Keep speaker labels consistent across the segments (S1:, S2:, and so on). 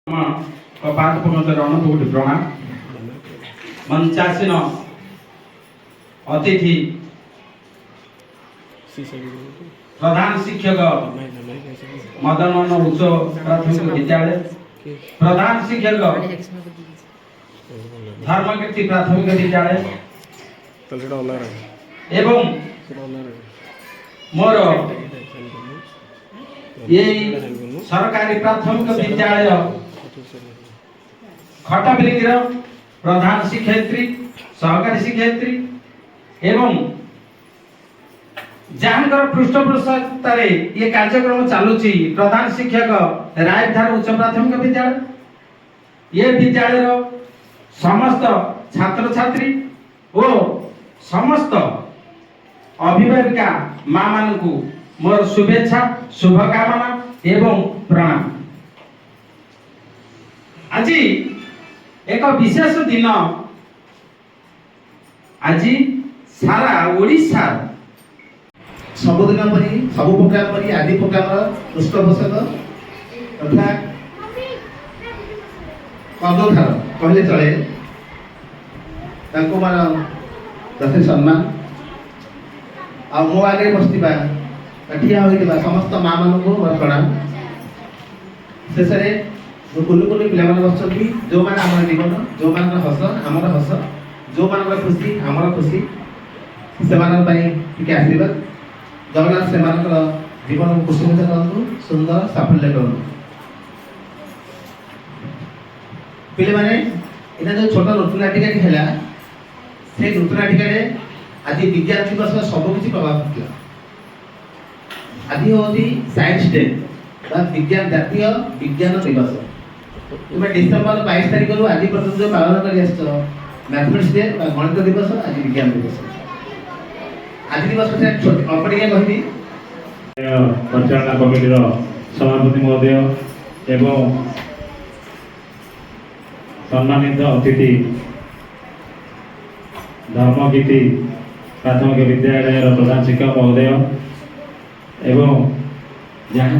S1: पाद पहुँच अनुभूति प्रणाम मंचासीन अतिथि प्रधान शिक्षक मदन मोहन उच्च प्राथमिक विद्यालय प्रधान शिक्षक धर्मकीर्ति प्राथमिक विद्यालय एवं मोर ये सरकारी प्राथमिक विद्यालय खटाबिलिंगर प्रधान शिक्षयित्री सहकारी शिक्षयित्री एवं जहाँकर पृष्ठपोषकतार ये कार्यक्रम चलुची प्रधान शिक्षक रायधार उच्च प्राथमिक विद्यालय ये विद्यालय समस्त छात्र छात्री और समस्त अभिभाविका माँ मान को मोर शुभेच्छा शुभकामना एवं प्रणाम। आज एक विशेष दिन आज सारा ओडिशा
S2: सबुदिन परी सब प्रोग्राम परी आदि प्रोग्राम पृष्ठपोषक तथा कर्णधार कहले चले तांको मार यथेष्ट सम्मान आ मो आगे बसथिबा ठिया होइथिबा समस्त माँ मान को मोर प्रणाम। शेष कुलु कुलु पिला मान बसछथि जो मान हमर जीवन जो मान हस हमर हस जो मान खुशी हमर खुशी से मान पई टिके आशीर्वाद जगन्नाथ से मान जीवन कुसुमित करंतु सुंदर साफल्य करंतु। पिले माने इना जो छोटा नृत्यनाटिका हेला से नृत्यनाटिका रे आज विज्ञान दिवस सब किछि प्रभाव पड़ला। आज होती साइंस डे बा विज्ञान जातीय विज्ञान दिवस तुम डिसेंबर 22 तारिख रु आज पर्यंत जो पालन करि आछो मैथमेटिक्स डे बा गणित दिवस आज विज्ञान दिवस आज दिवस से अपडिया कहबी
S3: परिचालना कमिटी सभापति महोदय एवं सम्मानित अतिथि धर्मकीर्ति प्राथमिक विद्यालय प्रधान शिक्षक महोदय एवं जहाँ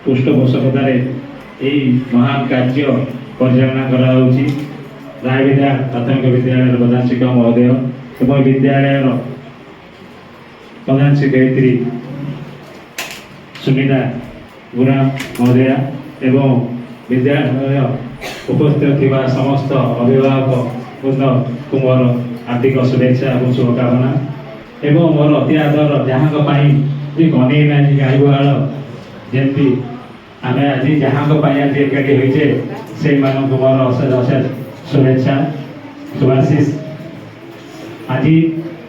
S3: पृष्ठपोषकतार यही महान कार्य परिचालना कराउछि रायविद्या प्राथमिक विद्यालय प्रधान शिक्षक महोदय एवं विद्यालय प्रधान शिक्षयित्री सुनीता गुरा महोदया एवं विद्यालय उपस्थित थिबा समस्त अभिभावक वृंद को मोर हार्दिक शुभेच्छा और शुभकामना एवं मोर अति आदर जहाँ भी कने गाई गुहाल जमी आम आज जहाँ आज एकाठी होइचे से मानक मोर अशेष अशेष शुभेच्छा शुभाशीष। आज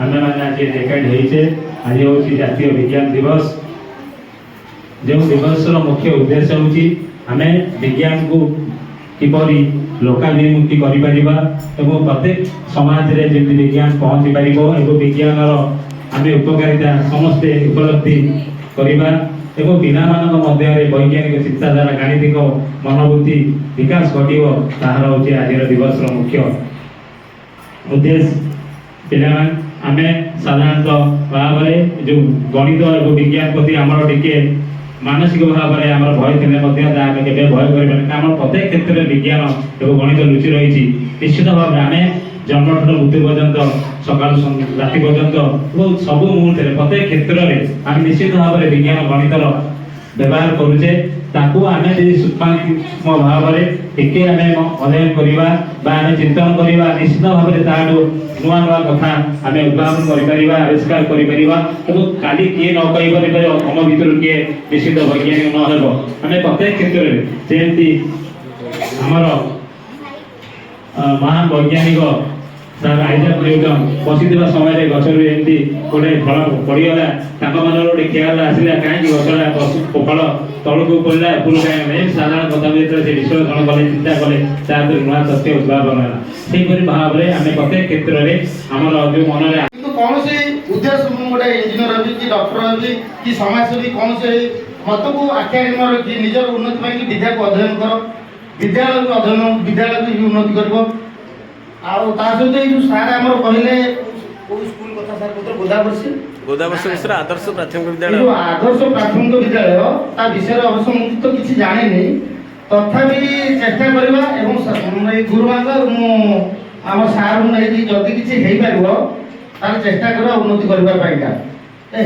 S3: आम मैंने आज एकाठी होइचे आज हूँ जातीय विज्ञान दिवस जो दिवस मुख्य उद्देश्य होची आम विज्ञान को किपरि लोकाभिमुखी करिपरिबा एवं प्रत्येक समाज रे जति विज्ञान पहुँची पारिबो एवं विज्ञान आमे उपकारिता समस्ते उपलब्धि करिबा एवं पिला मानक मध्य वैज्ञानिक चिंताधारा गाणितिक मनोवृत्ति विकास घटिबो ताहार होची आजिर दिवस मुख्य उद्देश्य। पिला आमे साधारणतः भाव जो गणित और विज्ञान प्रति आमर टिके मानसिक भाव में आम भय थे भय कर प्रत्येक क्षेत्र में विज्ञान और गणित लुचि रही निश्चित भाव में आम जन्म ठार मृत्यु पर्यंत सका राति पर्यंत सब मुहूर्त प्रत्येक क्षेत्र में आम निश्चित भाव में विज्ञान गणितर व्यवहार करुचे ताकू आम सूक्ष्म भाव में टिके आम अध्ययन करवा चिंतन करवा निश्चित भाव में ताठू नुआ नुआ कथा आम उद्भावन कर आविष्कार कर काली किए न कहीपर आम भर किए निश्चित वैज्ञानिक नहब आम प्रत्येक क्षेत्र में जमी आमर महान वैज्ञानिक सर आइजाक न्यूटन बसीवा समय गचर एमती गोटे फल पड़गला गोटे खेल आसला कहीं गचटा फल तलू पड़ा उपरू कहीं साधारण कथा से विश्लेषण कले चिंता कले नुआ तथ्य उद्भावन है सेपरी भाव में आम प्रत्येक क्षेत्र में आमर जो मन में
S2: कौन से उद्देश्य गोटे इंजीनियर हेबी कि डॉक्टर हेबी कि समाजसेवी कौन से मत को आख्या रखी निजर उन्नति कि विद्या को अध्ययन कर विद्यालय को अध्ययन विद्यालय को उन्नति कर सहित जो सार आम कहले स्कूल कथा सार पुत्र गोदावर्षी
S4: मिश्र आदर्श प्राथमिक विद्यालय
S2: आदर्श प्राथमिक विद्यालय ता विषय अवश्य मुझे तो किसी जाने नहीं ତଥାପି ଚେଷ୍ଟା କରିବା ଏବଂ ଏଇ ଗୁରୁମାଙ୍କ ମୁଁ ଆମ ସାର୍ଙ୍କୁ ନେଇକି ଯଦି କିଛି ହେଇପାରିବ ତାହେଲେ ଚେଷ୍ଟା କରିବା ଉନ୍ନତି କରିବା ପାଇଁକା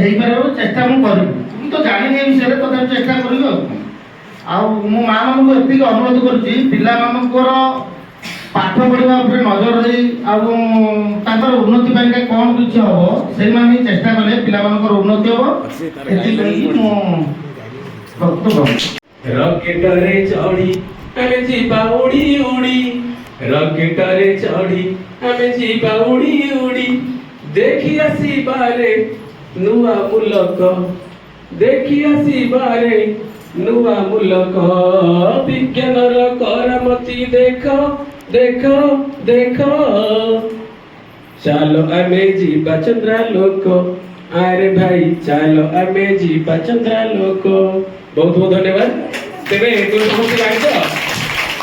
S2: ହେଇପାରିବ ଚେଷ୍ଟା ମୁଁ କରିବି। ମୁଁ ତ ଜାଣିନି ଏ ବିଷୟରେ ତଥାପି ଚେଷ୍ଟା କରିବି ଆଉ ମୁଁ ମାଆ ମାନଙ୍କୁ ଏତିକି ଅନୁରୋଧ କରୁଛି ପିଲାମାନଙ୍କର ପାଠ ପଢ଼ିବା ଉପରେ ନଜର ଦେଇ ଆଉ ତାଙ୍କର ଉନ୍ନତି ପାଇଁକା କ'ଣ କିଛି ହବ ସେଇମାନେ ହିଁ ଚେଷ୍ଟା କଲେ ପିଲାମାନଙ୍କର ଉନ୍ନତି ହବ। ଏଥିପାଇଁ ମୁଁ ବକ୍ତବ୍ୟ
S4: ରକେଟରେ ଚଢ଼ି ଆମେ ଯିବା ଉଡ଼ି ଉଡ଼ି ରକେଟରେ ଚଢ଼ି ଆମେ ଯିବା ଉଡ଼ି ଉଡ଼ି ଦେଖି ଆସିବାରେ ନୂଆ ମୁଲକ ଦେଖି ଆସିବାରେ ନୂଆ ମୁଲକ ବିଜ୍ଞାନର କରାମତି ଦେଖ ଦେଖ ଦେଖ ଚାଲ ଆମେ ଯିବା ଚନ୍ଦ୍ରାଲୋକ ଆରେ ଭାଇ ଚାଲ ଆମେ ଯିବା ଚନ୍ଦ୍ରାଲୋକ। ବହୁତ ବହୁତ ଧନ୍ୟବାଦ। ତେବେ ତୁମେ ସମସ୍ତେ ଜାଣିଛ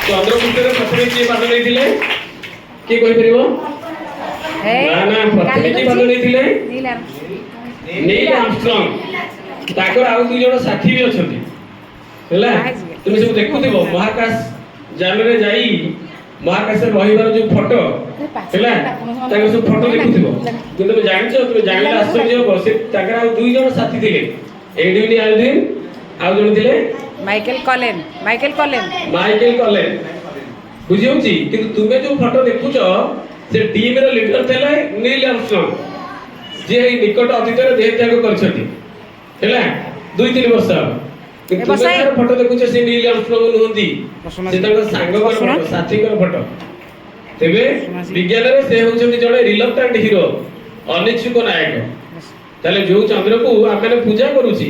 S4: ଚନ୍ଦ୍ରପୃଷ୍ଠରେ ପ୍ରଥମେ କିଏ ପାଦ ନେଇଥିଲେ? କିଏ କହିପାରିବ? ନା ନା ପ୍ରଥମେ କିଏ ପାଦ ନେଇଥିଲେ? नील आर्मस्ट्रंग। ताकर आउ दुई जण साथी भी अछंती हैला तुम सब देखुथिबो महाकाश यान रे जाई महाकाश रे रहिबार जो फोटो हैला ताकर सब फोटो देखुथिबो कि तुम जानिछो तुम जानिला आश्चर्य हो से ताकर आउ दुई जण साथी थिले एडविन एल्ड्रिन आउ जण थिले
S5: माइकल कॉलेन
S4: बुझी होची कि तुमे जो फोटो देखुछो से टीम रे लीडर थिले नील आर्मस्ट्रंग जे निकट अतीत रे देह त्याग करछथि हैला 2-3 वर्ष किंतु तुमे फोटो देखुछो से नील आर्मस्ट्रंग नहुंदी से ताको सांग कर फोटो साथी कर फोटो तेबे विज्ञान रे से होछथि जणे रिलक्टेंट हीरो अनिच्छुक नायक ताले जो चंद्र को आमे पूजा करूची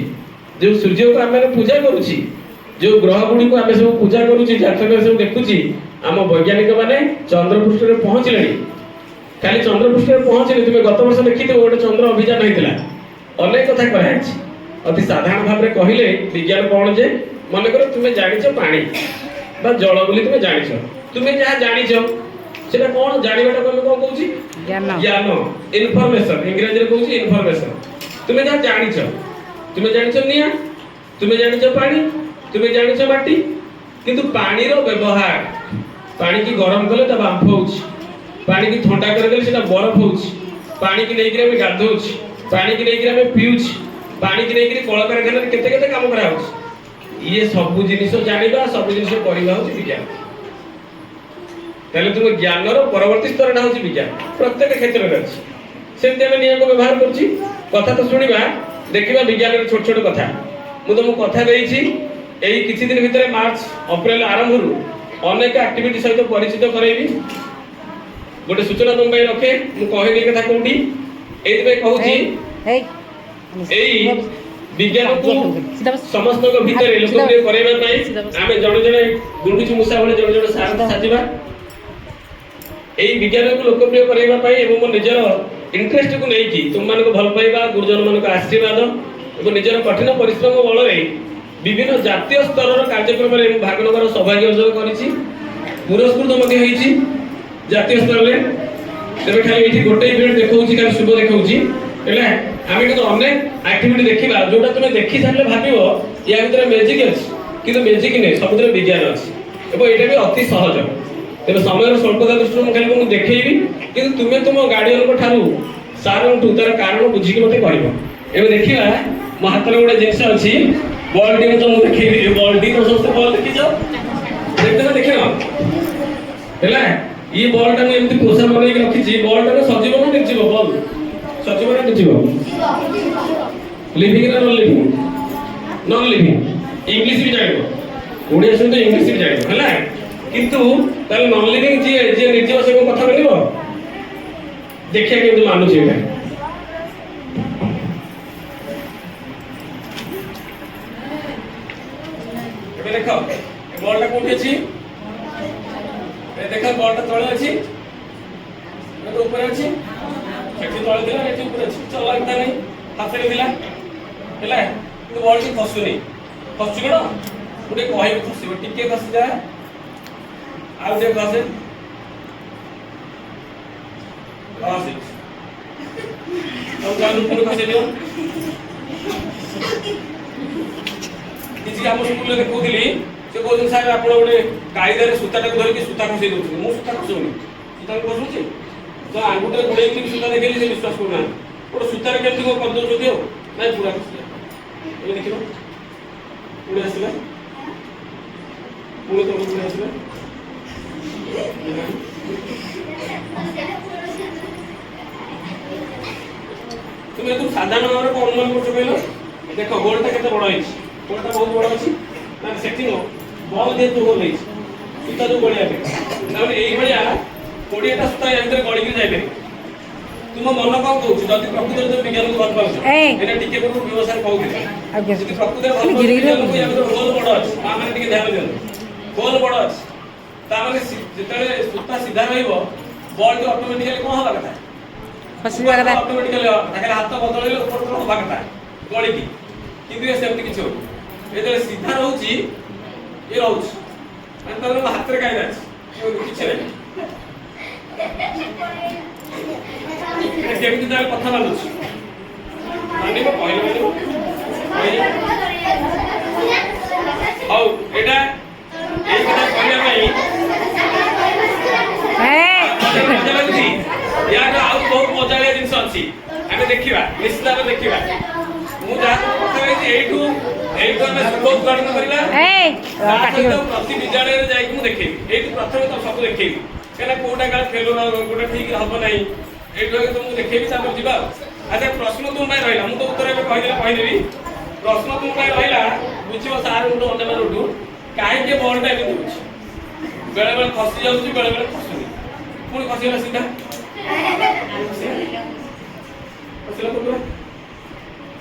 S4: जो सूर्य को आमे पूजा करूची जो ग्रह गुडी को आमे सब पूजा करूची जातक सब देखुची आम वैज्ञानिक माने चंद्र पृष्ठ रे पहुंचलेनी खाली चंद्र पृष्ठ रे पहुंचले तुमे गत वर्ष देखिथिबो गोटे चंद्र अभियान होइतिला अनेक कथा कहैछि अति साधारण भाव रे कहिले विज्ञान कोन जे मन कर तुमे जानिछो पानी बा जल बोली तुमे जानिछो तुमे जहा जानिछो सेटा कोन जानिबाटा कोन कोन कहूची ज्ञान इन्फॉर्मेशन इंग्लिश रे कहूची इन्फॉर्मेशन तुमे जहा जानिछो निया तुमे जानिछो पानी तुमे जानिछो माटी किंतु पानी रो व्यवहार पानी की गरम कले त बांफ होउची पानी की ठंडा कर देले सेटा बरफ होउची पानी की नेकरी हम गाधोउची पानी की नेकरी हम पिउची पानी की नेकरी कल कारखाना रे केते केते काम करा होउची ये सब जिनिस जानिबा सब जिनिस करिबा होउची विज्ञान ताले तुम ज्ञान रो परवर्ती स्तर ना होउची विज्ञान प्रत्येक क्षेत्र रे अछि सेते हम नियम को व्यवहार करछि कथा तो सुनिबा देखिबा विज्ञान रे छोट छोट कथा मु तुम कथा देइछि एई किछि दिन भितरे मार्च अप्रैल आरंभ रु अनेक एक्टिविटी सहित परिचित करैबी गोटे सूचना तुम रखे मु कहनी कथा कोठी एइबे कहूची एई विज्ञान को समस्त को भीतर लोकप्रिय करैबा पई आमे जण जण गुंडुची मुसा भले जण जण साथ साथिबा एई विज्ञान को लोकप्रिय करैबा पई एवं मो निजर इंटरेस्ट को नै कि तुम मान को भल पाइबा गुरुजन मान को आशीर्वाद एवं निजर कठिन परिश्रम बल रे विभिन्न जातीय स्तर कार्यक्रम रे भाग नगर सौभाग्य अर्जन करिछि पुरस्कृत मध्ये होइछि जातीय स्तर ले तेरे खाली एठी गोटे इवेंट देखौछि का शुभ देखौछि हेला आमे के अनेक एक्टिविटी देखिबा जोटा तुमे देखि सारले भाबिबो या भीतर मैजिक अछि किंतु मैजिक नै सबुद्र विज्ञान अछि एबो एटा भी अति सहज तेरे समय स्वल्पता दृष्टि मु खाली मु देखैबी किंतु तुमे तुम गार्डियन को ठारू सारंटू तार कारण बुझी के मते कहबो एबे देखिबा मो हाथ रे गोटे जिंस अछि बॉल टी तो मु देखैबी बॉल टी तो सबसे बॉल देखि जाओ देखना हेला ये बॉल टा एमती पोसा बनै के रखी छी बॉल टा सजीव न निर्जीव बॉल सजीव न निर्जीव लिविंग ना नॉन लिविंग इंग्लिश भी जानिबो ओडिया सुन तो इंग्लिश भी जानिबो हैला किंतु ताल नॉन लिविंग जे निर्जीव से को कथा बोलिबो देखिया के मानु छी एटा एबे देखो बॉल टा कोठी अछि ए देखा बॉल टा तळे अछि ए तो ऊपर अछि सेठी तळे दिला एठी ऊपर अछि चला एकता नै हाथ रे दिला हैला तो बॉल की खसुनी खसु गडो गुटे कहि खसिबो टिके खसि जा आउ दे खसे खसि तो जानु पुरो खसे दियो किछि हम स्कूल रे देखौथिली ସେ କହୁଛନ୍ତି ସାର୍ ଆପଣ ଗୋଟେ କାଇଦାରେ ସୂତାଟାକୁ ଧରିକି ସୂତା ଖସେଇ ଦେଉଛନ୍ତି। ମୁଁ ସୂତା ଖସଉନି, ସୂତାକୁ ଖସୁଛି ତ ଆଙ୍ଗୁଠିରେ ଗୋଡ଼େଇକି ସୂତା ଦେଖେଇଲି ସେ ବିଶ୍ୱାସ କରୁନାହାନ୍ତି। ଗୋଟେ ସୂତାରେ କେମିତି କ'ଣ କରିଦେଉଛନ୍ତି ଆଉ ନାଇଁ ପୁରା ଖସିଲା। ଏବେ ଦେଖିବ ପୁଣି ଆସିଲା, ପୁଣି ତଳକୁ ପୁଣି ଆସିଲା। তুমি একটু সাধারণ ভাবে অনুমান করছো কইল দেখো গোলটা কেতে বড় হইছে, গোলটা বহুত বড় আছে না সেটিং বল দিয়ে তো গোল হইছে সুতা তো গড়িয়া পে তাহলে এই ভলিয়া 20টা সুতা এর ভিতরে গড়ি যাই পারে। তুমি মন কম কହୁଛ যদি প্রকৃତରେ তুমি বিজ্ঞାନକୁ ଭଲ ପାଉଛ এটা ଟିକେ ପୂର୍ବରୁ ବ୍ୟବସାୟ କହୁଥିଲେ ଯଦି ପ୍ରକୃତରେ ଭଲ ପାଉଛ ବିଜ୍ଞାନକୁ ୟା ଭିତରେ ଗୋଲ ବଡ ଅଛି ମା ମାନେ ଟିକେ ଧ୍ୟାନ ଦିଅନ୍ତୁ ଗୋଲ ବଡ ଅଛି ତା ମାନେ ଯେତେବେଳେ ସୁତା ସିଧା ରହିବ ବଲ୍ ଟି ଅଟୋମେଟିକାଲି କ'ଣ ହବା କଥା
S5: ଖସିବା କଥା
S4: ଅଟୋମେଟିକାଲି ତାହେଲେ ହାତ ବଦଳେଇଲେ ଉପର ତଳ ହବା କଥା ଗଳିକି କିନ୍ତୁ ଏ ସେମିତି କିଛି ହଉନି ଯେତେବେଳେ ସିଧା ରହୁଛି ଏ ରହୁଛି ମାନେ ତାହେଲେ ମୋ ହାତରେ କାଇଦା ଅଛି କିଛି ନାହିଁ এটা কেମିତି ତାହେଲେ କଥା ମାନୁଛି ମାନିବ କହିଲେ ମାନିବ ହଉ ଏଇଟା ଏଇ କଥା କହିବା ପାଇଁ ମଜା ଲାଗୁଛି ୟାର ଆଉ ବହୁତ ମଜାଳିଆ ଜିନିଷ ଅଛି ଆମେ ଦେଖିବା ନିଶ୍ଚିତ ଭାବେ ଦେଖିବା ମୁଁ ଯାହା କଥା କହିଛି ଏଇଠୁ ଆମେ ଶୁଭ ଉଦ୍ଘାଟନ କରିବା ପ୍ରତି ବିଦ୍ୟାଳୟରେ ଯାଇକି ମୁଁ ଦେଖେଇବି ଏଇଠୁ ପ୍ରଥମେ ତ ସବୁ ଦେଖେଇବି କାହିଁକିନା କୋଉଟା କାଳେ ଫେଲୁର କୋଉଟା ଠିକ ହବ ନାହିଁ ଏଇଠୁ ତୁମକୁ ଦେଖେଇବି ତାପରେ ଯିବା ଆଚ୍ଛା ପ୍ରଶ୍ନ ତୁମ ପାଇଁ ରହିଲା ମୁଁ ତ ଉତ୍ତର ଏବେ କହିଦେବି ପ୍ରଶ୍ନ ତୁମ ପାଇଁ ରହିଲା ବୁଝିବ ସାର୍ ଗୋଟେ ଅନ୍ୟମାନଙ୍କଠୁ କାହିଁକି ବଲଟା ଏମିତି ହଉଛି ବେଳେବେଳେ ଖସି ଯାଉଛି ବେଳେବେଳେ ଖସୁନି ପୁଣି ଖସିଗଲା ସିଧା ଖସିଲା ତ ପୁରା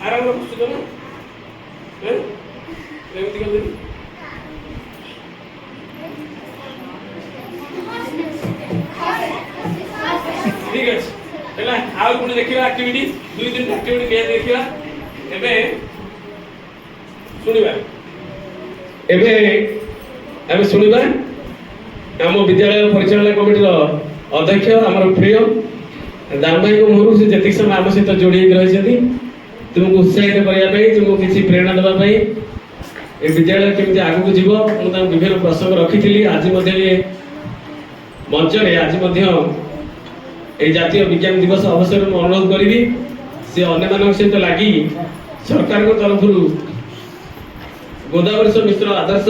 S4: ଆରାମରେ ଖସୁଛ ନା ଏମିତି କରିଦେବି ঠিক আছে ହେଲା ଆଉ ପୁଣି ଦେଖିବା ଆକ୍ଟିଭିଟି 2-3 ଆକ୍ଟିଭିଟି ନିହାତି ଦେଖିବା ଏବେ ଶୁଣିବା ଆମେ ଶୁଣିବା ଆମ ବିଦ୍ୟାଳୟ ପରିଚାଳନା କମିଟିର ଅଧ୍ୟକ୍ଷ ଆମର ପ୍ରିୟ ଦାମ ଭାଇଙ୍କ ମୁହଁରୁ ସେ ଯେତିକି ସମୟ ଆମ ସହିତ ଯୋଡ଼ି ହେଇକି ରହିଛନ୍ତି ତୁମକୁ ଉତ୍ସାହିତ କରିବା ପାଇଁ ତୁମକୁ କିଛି ପ୍ରେରଣା ଦେବା ପାଇଁ ଏ ବିଦ୍ୟାଳୟ କେମିତି ଆଗକୁ ଯିବ ମୁଁ ତାଙ୍କୁ ବିଭିନ୍ନ ପ୍ରସଙ୍ଗ ରଖିଥିଲି ଆଜି ମଧ୍ୟ ଏ ମଞ୍ଚରେ ଆଜି ମଧ୍ୟ এই জাতীয় বিজ্ঞান দিবস অবসরে ମୁଁ ଅନୁରୋଧ କରିବି ସେ ଅନ୍ୟମାନଙ୍କ ସହିତ ଲାଗି ସରକାରଙ୍କ ତରଫରୁ ଗୋଦାବରୀଶ ମିଶ୍ର ଆଦର୍ଶ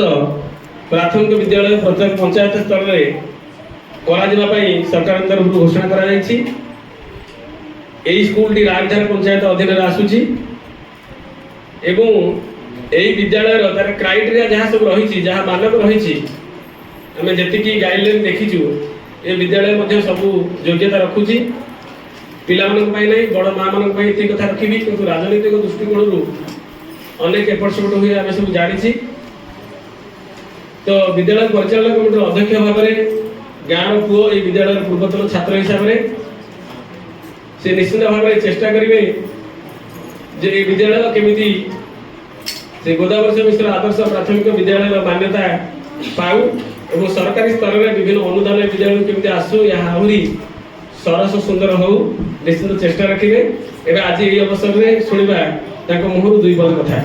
S4: ପ୍ରାଥମିକ ବିଦ୍ୟାଳୟ ପ୍ରତ୍ୟେକ ପଞ୍ଚାୟତ ସ୍ତରରେ କରାଯିବା ପାଇଁ ସରକାରଙ୍କ ତରଫରୁ ଘୋଷଣା କରାଯାଇଛି। ଏହି ସ୍କୁଲଟି ରାଜଧାନୀ ପଞ୍ଚାୟତ ଅଧୀନରେ ଆସୁଛି ଏବଂ ଏହି ବିଦ୍ୟାଳୟର ତାର କ୍ରାଇଟେରିଆ ଯାହା ସବୁ ରହିଛି ଯାହା ମାନକ ରହିଛି ଆମେ ଯେତିକି ଗାଇଡଲାଇନ୍ ଦେଖିଛୁ ଏ ବିଦ୍ୟାଳୟ ମଧ୍ୟ ସବୁ ଯୋଗ୍ୟତା ରଖୁଛି ପିଲାମାନଙ୍କ ପାଇଁ ନାହିଁ ବଡ଼ ମାଆମାନଙ୍କ ପାଇଁ ଏତିକି କଥା ରଖିବି କିନ୍ତୁ ରାଜନୈତିକ ଦୃଷ୍ଟିକୋଣରୁ ଅନେକ ଏପଟ ସେପଟ ହୁଏ ଆମେ ସବୁ ଜାଣିଛି ତ ବିଦ୍ୟାଳୟ ପରିଚାଳନା କମିଟିର ଅଧ୍ୟକ୍ଷ ଭାବରେ ଗାଁର ପୁଅ ଏହି ବିଦ୍ୟାଳୟର ପୂର୍ବତନ ଛାତ୍ର ହିସାବରେ ସେ ନିଶ୍ଚିତ ଭାବରେ ଚେଷ୍ଟା କରିବେ ଯେ ଏହି ବିଦ୍ୟାଳୟ କେମିତି ସେ ଗୋଦାବରୀଶ ମିଶ୍ର ଆଦର୍ଶ ପ୍ରାଥମିକ ବିଦ୍ୟାଳୟର ମାନ୍ୟତା ପାଉ এবং সরকারি স্তরের বিভিন্ন অনুদান বিদ্যালয় কেমতি আসু ଏହା আহুরি ସରସ ସୁନ୍ଦର ହଉ ନିଶ୍ଚିତ ଚେଷ୍ଟା ରଖିବେ। ଏବେ ଆଜି ଏହି ଅବସରରେ ଶୁଣିବା ତାଙ୍କ ମୁହଁରୁ 2 ପଦ କଥା।